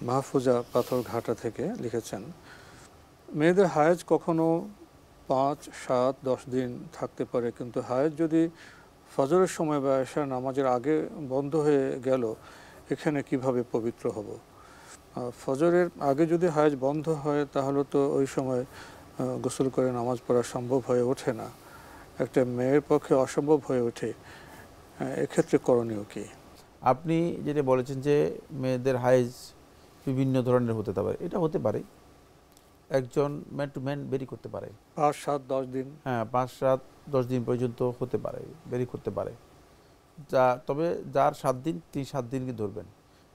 মাহফুজা পাথরঘাটা থেকে লিখেছেন, মেয়েদের হায়েজ কখনো 5, 7, 10 দিন থাকতে পারে, কিন্তু হায়েজ যদি ফজরের সময় বা এশার নামাজের আগে বন্ধ হয়ে গেল, এখানে কিভাবে পবিত্র হব? ফজরের আগে যদি হায়েজ বন্ধ হয় তাহলে তো ওই সময় গোসল করে নামাজ পড়া সম্ভব হয়ে ওঠে না, একটা মেয়ের পক্ষে অসম্ভব হয়ে ওঠে, এক্ষেত্রে করণীয় কি? আপনি যেটা বলেছেন যে মেয়েদের হাইজ বিভিন্ন ধরনের হতে পারে, এটা হতে পারে, একজন ম্যান টু ম্যান বেরি করতে পারে 5, 7, 10 দিন। হ্যাঁ, 5, 7, 10 দিন পর্যন্ত হতে পারে, বেরি করতে পারে। তবে যার 7 দিন তিনি 7 দিনকে ধরবেন,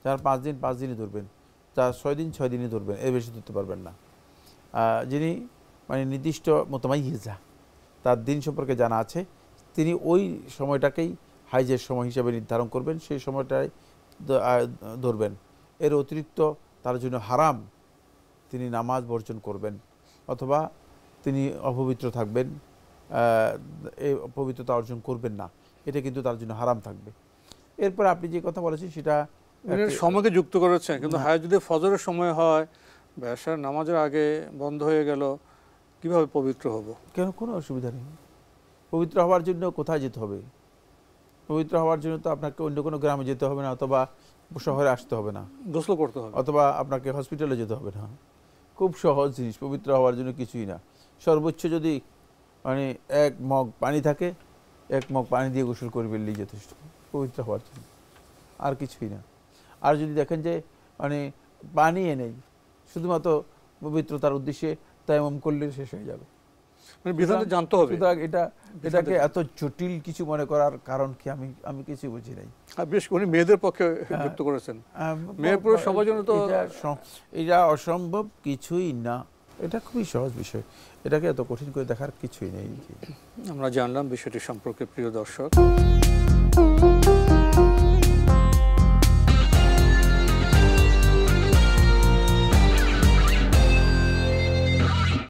যার 5 দিন 5 দিনই ধরবেন, যার 6 দিন 6 দিনই ধরবেন, এর বেশি ধরতে পারবেন না। যিনি মানে নির্দিষ্ট মোতামাইয়িজা, তার দিন সম্পর্কে জানা আছে, তিনি ওই সময়টাকেই হাইজের সময় হিসাবে নির্ধারণ করবেন, সেই সময়টায় ধরবেন। এর অতিরিক্ত তার জন্য হারাম, তিনি নামাজ বর্জন করবেন অথবা তিনি অপবিত্র থাকবেন, এই পবিত্রতা অর্জন করবেন না, এটা কিন্তু তার জন্য হারাম থাকবে। এরপর আপনি যে কথা বলেছেন সেটা সময়কে যুক্ত করেছেন, কিন্তু হায়েজ যদি ফজরের সময় হয় বা এশার নামাজের আগে বন্ধ হয়ে গেল, কিভাবে পবিত্র হব? কেন, কোনো অসুবিধা নেই। পবিত্র হওয়ার জন্য কোথায় যেতে হবে? পবিত্র হওয়ার জন্য তো আপনাকে অন্য কোনো গ্রামে যেতে হবে না, অথবা শহরে আসতে হবে না, গোসল করতে হবে, অথবা আপনাকে হসপিটালে যেতে হবে না। খুব সহজ জিনিস, পবিত্র হওয়ার জন্য কিছুই না। সর্বোচ্চ যদি মানে 1 মগ পানি থাকে, 1 মগ পানি দিয়ে গোসল করে ফেললেই যথেষ্ট পবিত্র হওয়ার জন্য, আর কিছুই না। আর যদি দেখেন যে মানে পানি নেই, শুধুমাত্র পবিত্রতার উদ্দেশ্যে তায়াম্মুম করলে শেষ হয়ে যাবে। মানে বিধানটা জানতে হবে। সুতরাং এটাকে এত জটিল কিছু মনে করার কারণ কি, আমি কিছু বুঝি নাই। বেশ, উনি মেয়েদের পক্ষে যুক্ত করেছেন, মেয়ে পুরুষ সবার জন্য তো এটা অসম্ভব কিছুই না, এটা খুবই সহজ বিষয়, এটাকে এত কঠিন করে দেখার কিছুই নেই। আমরা জানলাম বিষয়টি সম্পর্কে, প্রিয় দর্শক।